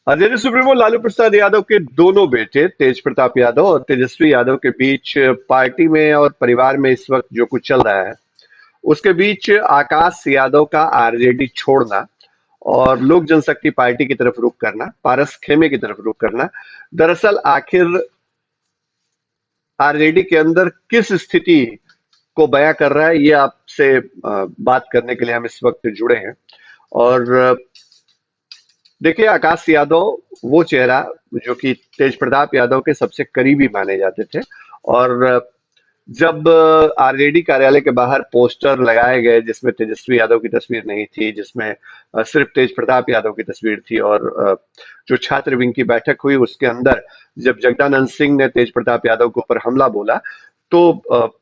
RJD supremo Lalu Prasad Yadav के दोनों बेटे तेज प्रताप यादव और तेजस्वी यादव के बीच पार्टी में और परिवार में इस वक्त जो कुछ चल रहा है उसके बीच आकाश यादव का आरजेडी छोड़ना और लोक जनशक्ति पार्टी की तरफ रुख करना, पारस खेमे की तरफ रुख करना, दरअसल आखिर आरजेडी के अंदर किस स्थिति को बयां कर रहा है, ये आपसे बात करने के लिए हम इस वक्त जुड़े हैं। और देखिए, आकाश यादव वो चेहरा जो कि तेज प्रताप यादव के सबसे करीबी माने जाते थे, और जब आरजेडी कार्यालय के बाहर पोस्टर लगाए गए जिसमें तेजस्वी यादव की तस्वीर नहीं थी, जिसमें सिर्फ तेज प्रताप यादव की तस्वीर थी, और जो छात्र विंग की बैठक हुई उसके अंदर जब जगदानंद सिंह ने तेज प्रताप यादव के ऊपर हमला बोला, तो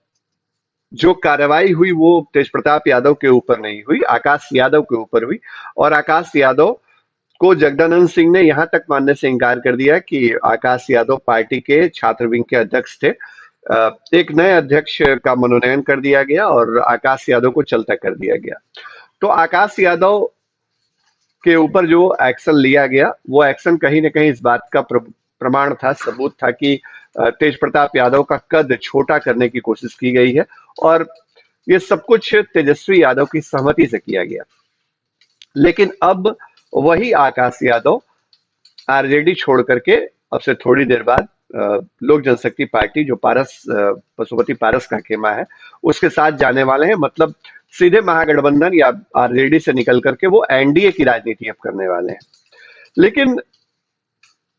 जो कार्रवाई हुई वो तेज प्रताप यादव के ऊपर नहीं हुई, आकाश यादव के ऊपर हुई। और आकाश यादव को जगदानंद सिंह ने यहां तक मानने से इनकार कर दिया कि आकाश यादव पार्टी के छात्र विंग के अध्यक्ष थे। एक नए अध्यक्ष का मनोनयन कर दिया गया और आकाश यादव को चलता कर दिया गया। तो आकाश यादव के ऊपर जो एक्शन लिया गया वो एक्शन कहीं ना कहीं इस बात का प्रमाण था, सबूत था कि तेज प्रताप यादव का कद छोटा करने की कोशिश की गई है, और ये सब कुछ तेजस्वी यादव की सहमति से किया गया। लेकिन अब वही आकाश यादव आरजेडी छोड़ करके अब से थोड़ी देर बाद लोक जनशक्ति पार्टी, जो पशुपति पारस का खेमा है, उसके साथ जाने वाले हैं। मतलब सीधे महागठबंधन या आरजेडी से निकल करके वो एनडीए की राजनीति अब करने वाले हैं। लेकिन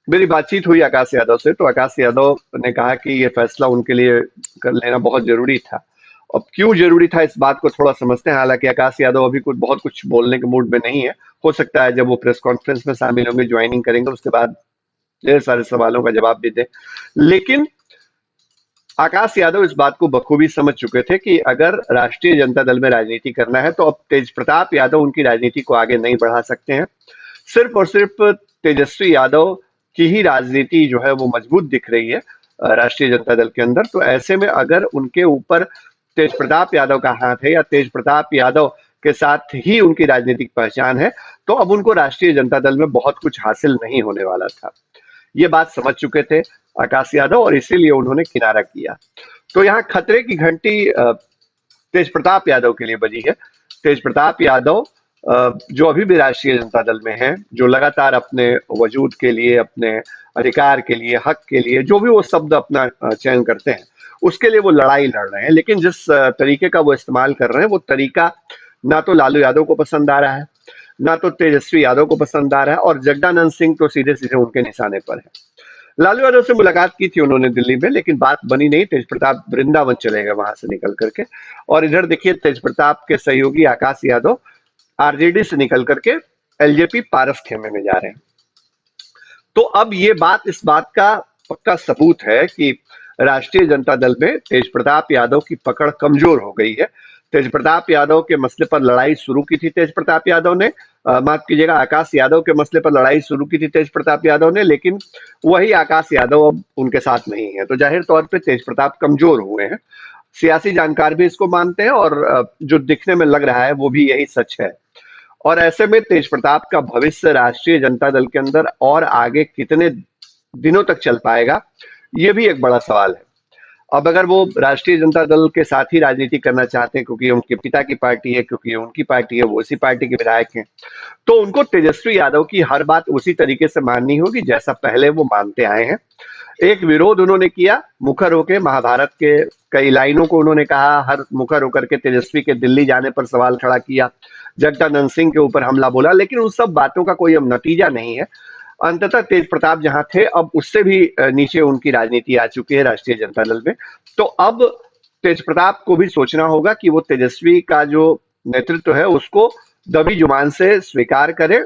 मेरी बातचीत हुई आकाश यादव से, तो आकाश यादव ने कहा कि ये फैसला उनके लिए कर लेना बहुत जरूरी था। अब क्यों जरूरी था इस बात को थोड़ा समझते हैं। हालांकि आकाश यादव अभी कुछ बहुत कुछ बोलने के मूड में नहीं है, हो सकता है जब वो प्रेस कॉन्फ्रेंस में शामिल होंगे, ज्वाइनिंग करेंगे, उसके बाद ढेर सारे सवालों का जवाब भी दे। लेकिन आकाश यादव इस बात को बखूबी समझ चुके थे कि अगर राष्ट्रीय जनता दल में राजनीति करना है तो अब तेज प्रताप यादव उनकी राजनीति को आगे नहीं बढ़ा सकते हैं। सिर्फ और सिर्फ तेजस्वी यादव की ही राजनीति जो है वो मजबूत दिख रही है राष्ट्रीय जनता दल के अंदर। तो ऐसे में अगर उनके ऊपर तेज प्रताप यादव का हाथ है या तेज प्रताप यादव के साथ ही उनकी राजनीतिक पहचान है, तो अब उनको राष्ट्रीय जनता दल में बहुत कुछ हासिल नहीं होने वाला था। ये बात समझ चुके थे आकाश यादव, और इसीलिए उन्होंने किनारा किया। तो यहाँ खतरे की घंटी तेज प्रताप यादव के लिए बजी है। तेज प्रताप यादव जो अभी भी राष्ट्रीय जनता दल में हैं, जो लगातार अपने वजूद के लिए, अपने अधिकार के लिए, हक के लिए, जो भी वो शब्द अपना चयन करते हैं, उसके लिए वो लड़ाई लड़ रहे हैं। लेकिन जिस तरीके का वो इस्तेमाल कर रहे हैं, वो तरीका ना तो लालू यादव को पसंद आ रहा है, ना तो तेजस्वी यादव को पसंद आ रहा है, और जगदानंद सिंह तो सीधे सीधे उनके निशाने पर है। लालू यादव से मुलाकात की थी उन्होंने दिल्ली में, लेकिन बात बनी नहीं। तेज प्रताप वृंदावन चले गए वहां से निकल करके। और इधर देखिए, तेज प्रताप के सहयोगी आकाश यादव आरजेडी से निकल करके एलजेपी पारस खेमे में जा रहे हैं। तो अब ये बात इस बात का पक्का सबूत है कि राष्ट्रीय जनता दल में तेज प्रताप यादव की पकड़ कमजोर हो गई है। तेज प्रताप यादव के मसले पर लड़ाई शुरू की थी तेज प्रताप यादव ने, माफ कीजिएगा, आकाश यादव के मसले पर लड़ाई शुरू की थी तेज प्रताप यादव ने, लेकिन वही आकाश यादव अब उनके साथ नहीं है। तो जाहिर तौर पे तेज प्रताप कमजोर हुए हैं। सियासी जानकार भी इसको मानते हैं, और जो दिखने में लग रहा है वो भी यही सच है। और ऐसे में तेज प्रताप का भविष्य राष्ट्रीय जनता दल के अंदर और आगे कितने दिनों तक चल पाएगा, ये भी एक बड़ा सवाल है। अब अगर वो राष्ट्रीय जनता दल के साथ ही राजनीति करना चाहते हैं, क्योंकि उनके पिता की पार्टी है, क्योंकि उनकी पार्टी है, वो उसी पार्टी के विधायक हैं, तो उनको तेजस्वी यादव की हर बात उसी तरीके से माननी होगी जैसा पहले वो मानते आए हैं। एक विरोध उन्होंने किया मुखर होकर, महाभारत के कई लाइनों को उन्होंने कहा, हर मुखर होकर के तेजस्वी के दिल्ली जाने पर सवाल खड़ा किया, जगदानंद सिंह के ऊपर हमला बोला, लेकिन उन सब बातों का कोई अब नतीजा नहीं है। अंततः तेज प्रताप जहां थे, अब उससे भी नीचे उनकी राजनीति आ चुकी है राष्ट्रीय जनता दल में। तो अब तेज प्रताप को भी सोचना होगा कि वो तेजस्वी का जो नेतृत्व है उसको दबी जुबान से स्वीकार करें।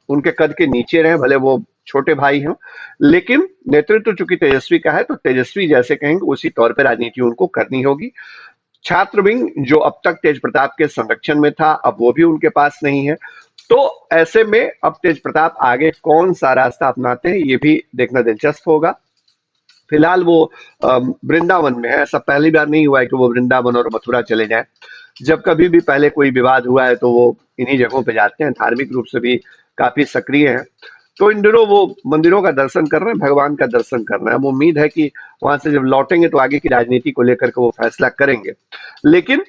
उनके कद के नीचे रहे, भले वो छोटे भाई हों, लेकिन नेतृत्व चूंकि तेजस्वी का है, तो तेजस्वी जैसे कहेंगे उसी तौर पर राजनीति उनको करनी होगी। छात्र विंग जो अब तक तेज प्रताप के संरक्षण में था, अब वो भी उनके पास नहीं है। तो ऐसे में अब तेज प्रताप आगे कौन सा रास्ता अपनाते हैं, ये भी देखना दिलचस्प होगा। फिलहाल वो वृंदावन में है। ऐसा पहली बार नहीं हुआ है कि वो वृंदावन और मथुरा चले जाएं। जब कभी भी पहले कोई विवाद हुआ है तो वो इन्हीं जगहों पे जाते हैं, धार्मिक रूप से भी काफी सक्रिय हैं। तो इन दिनों वो मंदिरों का दर्शन कर रहे हैं, भगवान का दर्शन कर रहे हैं। अब उम्मीद है कि वहां से जब लौटेंगे तो आगे की राजनीति को लेकर के वो फैसला करेंगे। लेकिन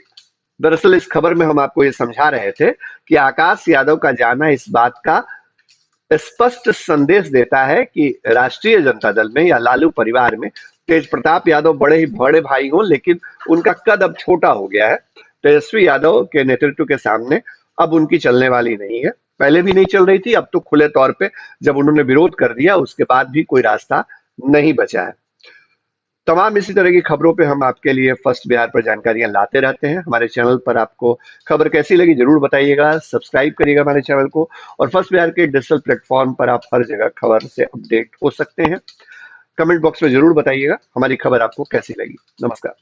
दरअसल इस खबर में हम आपको ये समझा रहे थे कि आकाश यादव का जाना इस बात का स्पष्ट संदेश देता है कि राष्ट्रीय जनता दल में या लालू परिवार में तेज प्रताप यादव बड़े ही बड़े भाई हों, लेकिन उनका कद अब छोटा हो गया है। तेजस्वी यादव के नेतृत्व के सामने अब उनकी चलने वाली नहीं है। पहले भी नहीं चल रही थी, अब तो खुले तौर पे जब उन्होंने विरोध कर दिया उसके बाद भी कोई रास्ता नहीं बचा है। तमाम इसी तरह की खबरों पे हम आपके लिए फर्स्ट बिहार पर जानकारियां लाते रहते हैं। हमारे चैनल पर आपको खबर कैसी लगी जरूर बताइएगा, सब्सक्राइब करिएगा हमारे चैनल को, और फर्स्ट बिहार के डिजिटल प्लेटफॉर्म पर आप हर जगह खबर से अपडेट हो सकते हैं। कमेंट बॉक्स में जरूर बताइएगा हमारी खबर आपको कैसी लगी। नमस्कार।